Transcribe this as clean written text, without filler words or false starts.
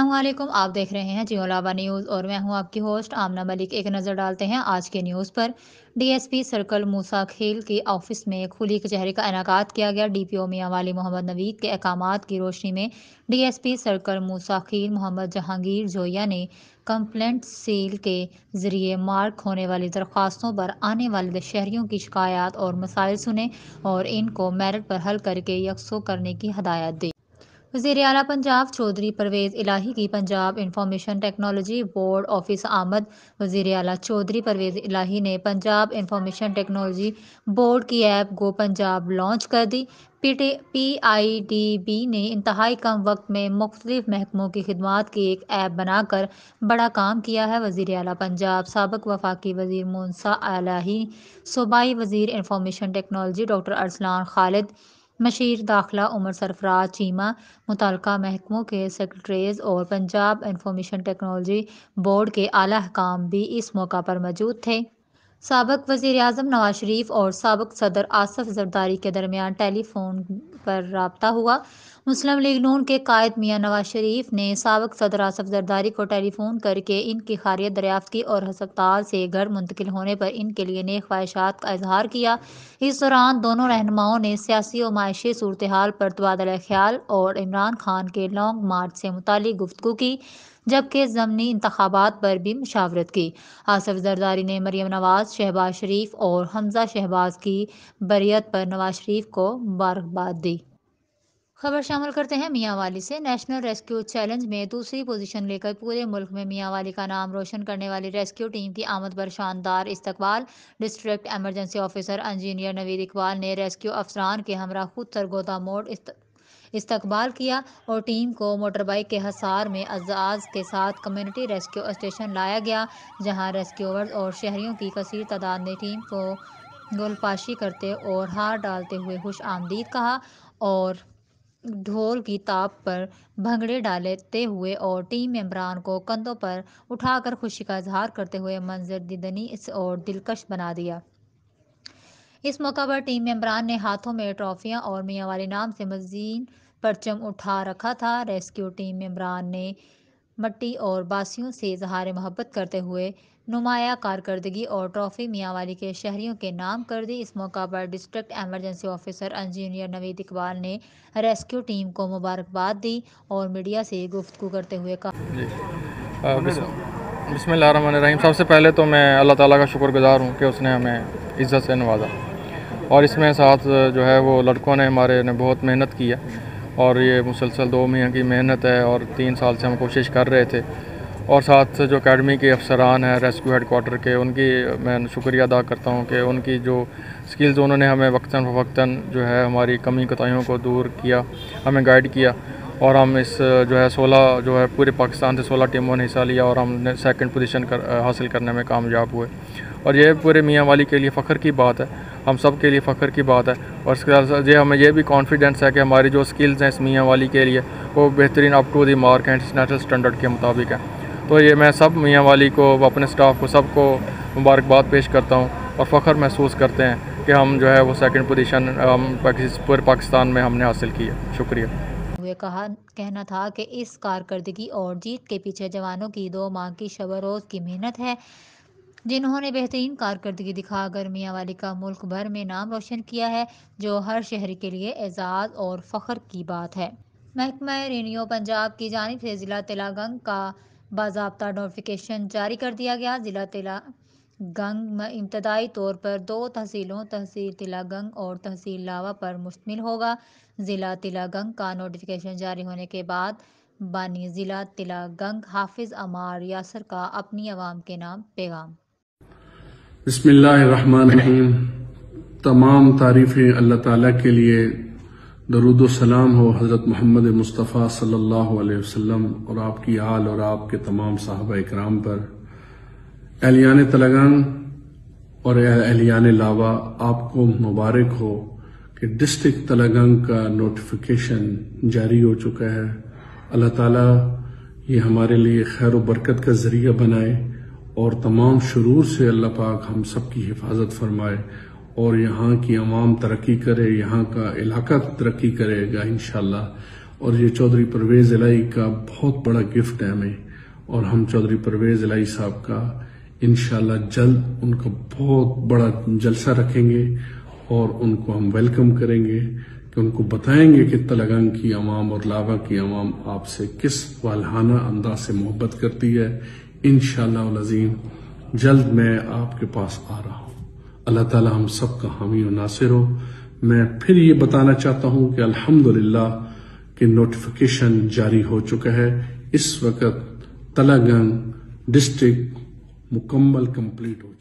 السلام علیکم، آپ دیکھ رہے ہیں جیو لاوا نیوز اور میں ہوں آپ کی ہوسٹ آمنہ ملک۔ ایک نظر ڈالتے ہیں آج کے نیوز پر۔ ڈی ایس پی سرکل موسیٰ کھیل کے آفس میں کھلی کچہری کا انعقاد کیا گیا۔ ڈی پی او میاں والی محمد نوید کے احکامات کی روشنی میں ڈی ایس پی سرکل موسیٰ کھیل محمد جہانگیر جویا نے کمپلینٹ سیل کے ذریعے مارک ہونے والی درخواستوں پر آنے والے شہریوں کی شکایات اور مسائل سنے اور ان کو میرٹ پر حل کر کے یکسو کرنے کی ہدایت دی۔ وزیر اعلیٰ پنجاب چودھری پرویز الہی کی Punjab information technology board office آمد۔ وزیر اعلیٰ چودھری پرویز الہی نے پنجاب انفارمیشن ٹیکنالوجی بورڈ کی ایپ گو پنجاب لانچ کر دی۔ پی آئی ڈی بی نے انتہائی کم وقت میں مختلف محکموں کی خدمات کی ایک ایپ بنا کر بڑا کام کیا ہے۔ وزیر اعلیٰ پنجاب سابق وفاقی وزیر موسیٰ الہی، صوبائی وزیر انفارمیشن ٹیکنالوجی ڈاکٹر ارسلان خالد، مشیر داخلہ عمر سرفراز چیمہ، متعلقہ محکموں کے سکریٹریز اور پنجاب انفارمیشن ٹیکنالوجی بورڈ کے اعلیٰ حکام بھی اس موقع پر موجود تھے۔ سابق وزیر اعظم نواز شریف اور سابق صدر آصف زرداری کے درمیان ٹیلی فون پر رابطہ ہوا۔ مسلم لیگ نون کے قائد میاں نواز شریف نے سابق صدر آصف زرداری کو ٹیلی فون کر کے ان کی خیریت دریافت کی اور ہسپتال سے گھر منتقل ہونے پر ان کے لیے نیک خواہشات کا اظہار کیا۔ اس دوران دونوں رہنماؤں نے سیاسی و معاشی صورتحال پر تبادلہ خیال اور عمران خان کے لانگ مارچ سے متعلق گفتگو کی، جبکہ ضمنی انتخابات پر بھی مشاورت کی۔ آصف زرداری نے مریم نواز، شہباز شریف اور حمزہ شہباز کی برئت پر نواز شریف کو مبارکباد دی۔ خبر شامل کرتے ہیں میاں والی سے۔ نیشنل ریسکیو چیلنج میں دوسری پوزیشن لے کر پورے ملک میں میاں والی کا نام روشن کرنے والی ریسکیو ٹیم کی آمد پر شاندار استقبال۔ ڈسٹرکٹ ایمرجنسی آفیسر انجینئر نوید اقبال نے ریسکیو افسران کے ہمراہ خود سرگودا موڑ استقبال کیا اور ٹیم کو موٹر بائیک کے حصار میں اعزاز کے ساتھ کمیونٹی ریسکیو اسٹیشن لایا گیا، جہاں ریسکیورز اور شہریوں کی کثیر تعداد نے ٹیم کو گلپاشی کرتے اور ہار ڈالتے ہوئے خوش آمدید کہا اور ڈھول کی تاپ پر بھنگڑے ڈالتے ہوئے اور ٹیم ممبران کو کندھوں پر اٹھا کر خوشی کا اظہار کرتے ہوئے منظر دیدنی اور دلکش بنا دیا۔ اس موقع پر ٹیم ممبران نے ہاتھوں میں ٹرافیاں اور میاں والی نام سے مزین پرچم اٹھا رکھا تھا۔ ریسکیو ٹیم ممبران نے مٹی اور باسیوں سے اظہار محبت کرتے ہوئے نمایاں کارکردگی اور ٹرافی میاں والی کے شہریوں کے نام کر دی۔ اس موقع پر ڈسٹرکٹ ایمرجنسی آفیسر انجینئر نوید اقبال نے ریسکیو ٹیم کو مبارکباد دی اور میڈیا سے گفتگو کرتے ہوئے کہا۔ بسم اللہ الرحمن الرحیم۔ سب سے پہلے تو میں اللہ تعالیٰ کا شکر گزار ہوں کہ اس نے ہمیں عزت سے نوازا، اور اس میں ساتھ جو ہے وہ لڑکوں نے ہمارے نے بہت محنت کی ہے، اور یہ مسلسل 2 مہینے کی محنت ہے اور 3 سال سے ہم کوشش کر رہے تھے، اور ساتھ جو اکیڈمی کے افسران ہیں ریسکیو ہیڈ کوارٹر کے، ان کی میں شکریہ ادا کرتا ہوں کہ ان کی جو سکلز انہوں نے ہمیں وقتاً فوقتاً جو ہے ہماری کمی کوتاہیوں کو دور کیا، ہمیں گائیڈ کیا، اور ہم اس جو ہے 16 جو ہے پورے پاکستان سے 16 ٹیموں نے حصہ لیا اور ہم نے 2nd پوزیشن حاصل کرنے میں کامیاب ہوئے، اور یہ پورے میاں والی کے لیے فخر کی بات ہے، ہم سب کے لیے فخر کی بات ہے، اور اس کے ساتھ ہمیں یہ بھی کانفیڈنس ہے کہ ہماری جو سکلز ہیں اس میاں والی کے لیے وہ بہترین اپ ٹو دی مارک ہیں، انٹرنیشنل سٹینڈرڈ کے مطابق ہیں۔ تو یہ میں سب میاں والی کو، اپنے سٹاف کو، سب کو مبارکباد پیش کرتا ہوں اور فخر محسوس کرتے ہیں کہ ہم جو ہے وہ 2nd پوزیشن ہم پورے پاکستان میں ہم نے حاصل کی ہے۔ شکریہ۔ کہنا تھا کہ اس کارکردگی اور جیت کے پیچھے جوانوں کی 2 ماہ کی شب و روز کی محنت ہے، جنہوں نے بہترین کارکردگی دکھا کر میاں والی کا ملک بھر میں نام روشن کیا ہے، جو ہر شہری کے لیے اعزاز اور فخر کی بات ہے۔ محکمہ ریونیو پنجاب کی جانب سے ضلع تلہ گنگ کا باضابطہ نوٹیفکیشن جاری کر دیا گیا۔ ضلع تلہ گنگ ابتدائی طور پر 2 تحصیلوں تحصیل تلہ گنگ اور تحصیل لاوا پر مشتمل ہوگا۔ ضلع تلہ گنگ کا نوٹیفکیشن جاری ہونے کے بعد بانی ضلع تلہ گنگ حافظ عمار یاسر کا اپنی عوام کے نام پیغام۔ بسم اللہ الرحمن الرحیم۔ تمام تعریفیں اللہ تعالیٰ کے لیے، درود و سلام ہو حضرت محمد مصطفیٰ صلی اللہ علیہ وسلم اور آپ کی آل اور آپ کے تمام صحابہ اکرام پر۔ اہلیان تلہ گنگ اور اہلیان لاوا، آپ کو مبارک ہو کہ ڈسٹرکٹ تلہ گنگ کا نوٹیفیکیشن جاری ہو چکا ہے۔ اللہ تعالیٰ یہ ہمارے لیے خیر و برکت کا ذریعہ بنائے اور تمام شرور سے اللہ پاک ہم سب کی حفاظت فرمائے، اور یہاں کی عوام ترقی کرے، یہاں کا علاقہ ترقی کرے گا انشاءاللہ، اور یہ چودھری پرویز الہی کا بہت بڑا گفٹ ہے ہمیں، اور ہم چودھری پرویز الہی صاحب کا انشاءاللہ جلد ان کا بہت بڑا جلسہ رکھیں گے اور ان کو ہم ویلکم کریں گے کہ ان کو بتائیں گے کہ تلنگانہ کی عوام اور لاوا کی عوام آپ سے کس والہانہ انداز سے محبت کرتی ہے۔ انشاءاللہ العظیم جلد میں آپ کے پاس آ رہا ہوں۔ اللہ تعالی ہم سب کا حامی و ناصر ہو۔ میں پھر یہ بتانا چاہتا ہوں کہ الحمدللہ کہ نوٹیفیکیشن جاری ہو چکا ہے۔ اس وقت تلنگانہ ڈسٹرکٹ مکمل کمپلیٹ ہو چکا ہے۔